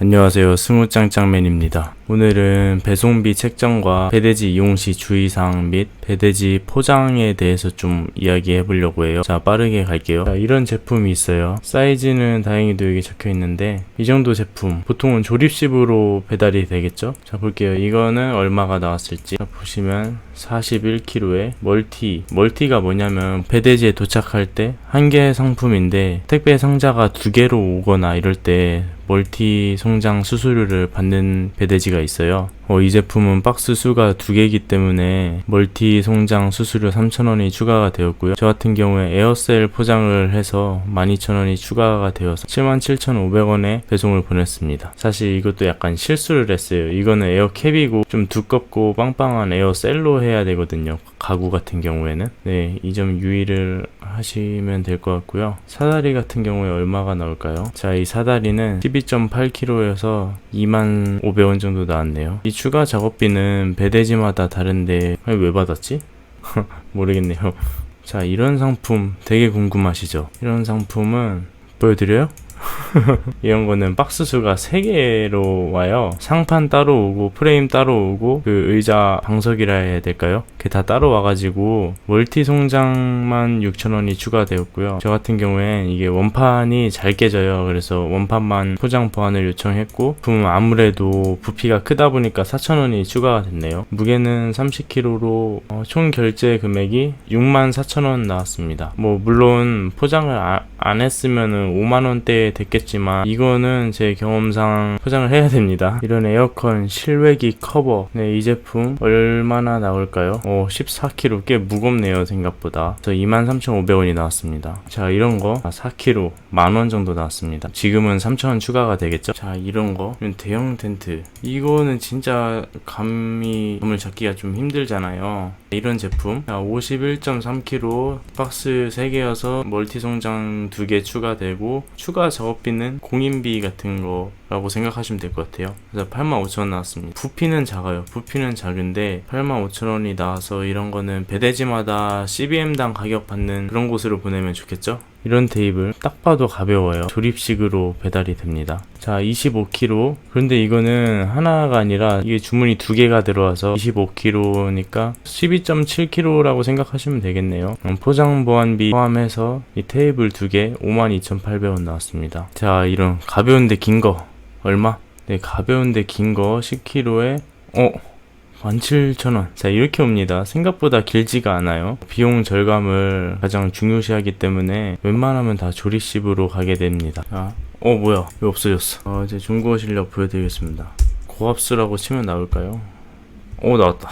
안녕하세요, 승우짱짱맨입니다. 오늘은 배송비 책정과 배대지 이용 시 주의사항 및 배대지 포장에 대해서 좀 이야기해 보려고 해요. 자, 빠르게 갈게요. 자, 이런 제품이 있어요. 사이즈는 다행히도 여기 적혀 있는데 이 정도 제품 보통은 조립식으로 배달이 되겠죠. 자, 볼게요. 이거는 얼마가 나왔을지. 자, 보시면 41kg에 멀티가 뭐냐면 배대지에 도착할 때 한 개의 상품인데 택배 상자가 두 개로 오거나 이럴 때 멀티 송장 수수료를 받는 배대지가 있어요. 이 제품은 박스 수가 두 개이기 때문에 멀티 송장 수수료 3,000원이 추가가 되었고요. 저 같은 경우에 에어셀 포장을 해서 12,000원이 추가가 되어서 77,500원에 배송을 보냈습니다. 사실 이것도 약간 실수를 했어요. 이거는 에어캡이고 좀 두껍고 빵빵한 에어셀로 해야 되거든요. 가구 같은 경우에는. 네, 이 점 유의를 하시면 될 것 같고요. 사다리 같은 경우에 얼마가 나올까요? 자, 이 사다리는 12.8kg여서 25,500원 정도 나왔네요. 이 추가 작업비는 배대지마다 다른데 왜 받았지? 모르겠네요. 자, 이런 상품 되게 궁금하시죠? 이런 상품은 보여드려요? 이런 거는 박스 수가 3개로 와요. 상판 따로 오고 프레임 따로 오고 그 의자 방석이라 해야 될까요? 그게 다 따로 와가지고 멀티 송장만 6,000원이 추가되었고요. 저 같은 경우엔 이게 원판이 잘 깨져요. 그래서 원판만 포장 보완을 요청했고 부품 아무래도 부피가 크다 보니까 4,000원이 추가가 됐네요. 무게는 30kg로 총 결제 금액이 64,000원 나왔습니다. 뭐 물론 포장을 안 했으면은 5만원대 됐겠지만 이거는 제 경험상 포장을 해야 됩니다. 이런 에어컨 실외기 커버, 네, 이 제품 얼마나 나올까요? 14kg, 꽤 무겁네요. 생각보다. 그래서 23,500원이 나왔습니다. 자, 이런 거 4kg 10,000원 정도 나왔습니다. 지금은 3,000원 추가가 되겠죠. 자, 이런 거 대형 텐트, 이거는 진짜 감을 잡기가 좀 힘들잖아요. 이런 제품 51.3kg 박스 3개여서 멀티 송장 2개 추가되고 추가 작업비는 공인비 같은 거라고 생각하시면 될 것 같아요. 그래서 85,000원 나왔습니다. 부피는 작아요. 부피는 작은데 85,000원이 나와서 이런 거는 배대지마다 CBM당 가격 받는 그런 곳으로 보내면 좋겠죠? 이런 테이블 딱 봐도 가벼워요. 조립식으로 배달이 됩니다. 자, 25kg. 그런데 이거는 하나가 아니라 이게 주문이 2개가 들어와서 25kg니까 12.7kg라고 생각하시면 되겠네요. 포장 보완비 포함해서 이 테이블 2개 52,800원 나왔습니다. 자, 이런 가벼운데 긴 거 얼마? 네, 가벼운데 긴 거 10kg에 17,000원. 자, 이렇게 옵니다. 생각보다 길지가 않아요. 비용 절감을 가장 중요시하기 때문에 웬만하면 다 조립식으로 가게 됩니다. 뭐야, 왜 없어졌어? 이제 중국어 실력 보여드리겠습니다. 고압수라고 치면 나올까요? 나왔다.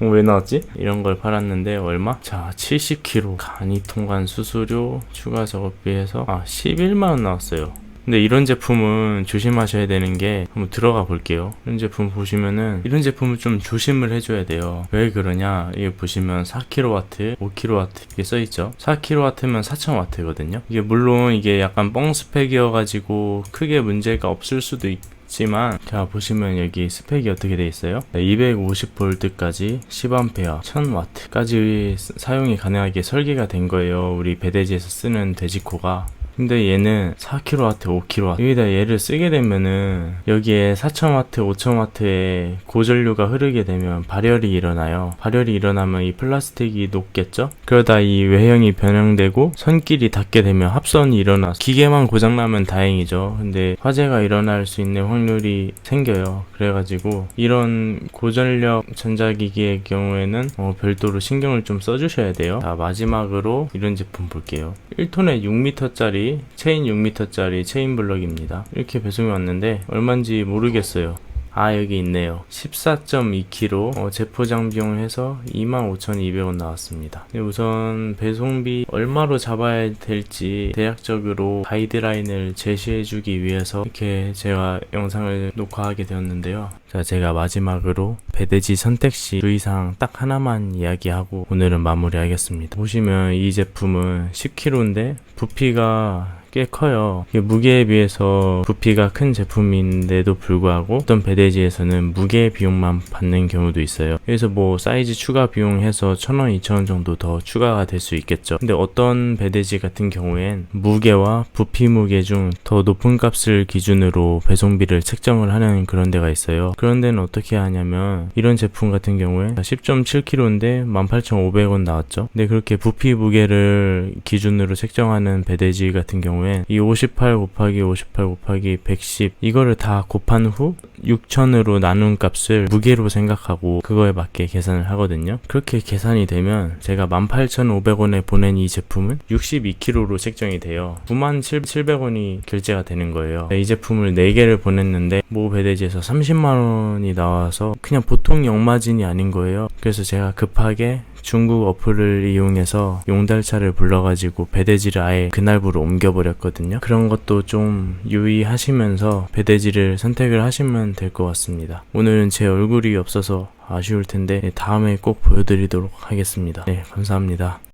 왜 나왔지? 이런 걸 팔았는데 얼마? 자, 70kg 간이 통관 수수료 추가 작업비해서 11만원 나왔어요. 근데 이런 제품은 조심하셔야 되는 게, 한번 들어가 볼게요. 이런 제품 보시면은 이런 제품은 좀 조심을 해줘야 돼요. 왜 그러냐, 이게 보시면 4kW, 5kW 이게 써있죠. 4kW면 4000W거든요 이게 물론 이게 약간 뻥 스펙이어가지고 크게 문제가 없을 수도 있지만, 자, 보시면 여기 스펙이 어떻게 돼 있어요? 250V까지 10A 1000W까지 사용이 가능하게 설계가 된 거예요. 우리 배대지에서 쓰는 돼지코가. 근데 얘는 4kW, 5kW 여기다 얘를 쓰게 되면은 여기에 4000W, 5000W의 고전류가 흐르게 되면 발열이 일어나요. 발열이 일어나면 이 플라스틱이 녹겠죠? 그러다 이 외형이 변형되고 선끼리 닿게 되면 합선이 일어나서 기계만 고장나면 다행이죠. 근데 화재가 일어날 수 있는 확률이 생겨요. 그래가지고 이런 고전력 전자기기의 경우에는 별도로 신경을 좀 써주셔야 돼요. 자, 마지막으로 이런 제품 볼게요. 1톤에 6m짜리 체인 6m짜리 체인 블럭입니다. 이렇게 배송이 왔는데 얼마인지 모르겠어요. 여기 있네요. 14.2kg 재포장 비용을 해서 25,200원 나왔습니다. 우선 배송비 얼마로 잡아야 될지 대략적으로 가이드라인을 제시해주기 위해서 이렇게 제가 영상을 녹화하게 되었는데요. 자, 제가 마지막으로 배대지 선택 시 주의사항 딱 하나만 이야기하고 오늘은 마무리하겠습니다. 보시면 이 제품은 10kg인데 부피가 꽤 커요. 이게 무게에 비해서 부피가 큰 제품인데도 불구하고 어떤 배대지에서는 무게 비용만 받는 경우도 있어요. 그래서 뭐 사이즈 추가 비용 해서 1,000원, 2,000원 정도 더 추가가 될 수 있겠죠. 근데 어떤 배대지 같은 경우엔 무게와 부피 무게 중 더 높은 값을 기준으로 배송비를 책정을 하는 그런 데가 있어요. 그런 데는 어떻게 하냐면 이런 제품 같은 경우에 10.7kg인데 18,500원 나왔죠. 근데 그렇게 부피 무게를 기준으로 책정하는 배대지 같은 경우에 이 58 곱하기 58 곱하기 110 이거를 다 곱한 후 6,000으로 나눈 값을 무게로 생각하고 그거에 맞게 계산을 하거든요. 그렇게 계산이 되면 제가 18,500원에 보낸 이 제품은 62kg로 책정이 돼요. 97,700원이 결제가 되는 거예요. 이 제품을 4개를 보냈는데 모 배대지에서 30만원이 나와서 그냥 보통 역마진이 아닌 거예요. 그래서 제가 급하게 중국 어플을 이용해서 용달차를 불러가지고 배대지를 아예 그날부로 옮겨버렸거든요. 그런 것도 좀 유의하시면서 배대지를 선택을 하시면 될 것 같습니다. 오늘은 제 얼굴이 없어서 아쉬울 텐데 다음에 꼭 보여드리도록 하겠습니다. 네, 감사합니다.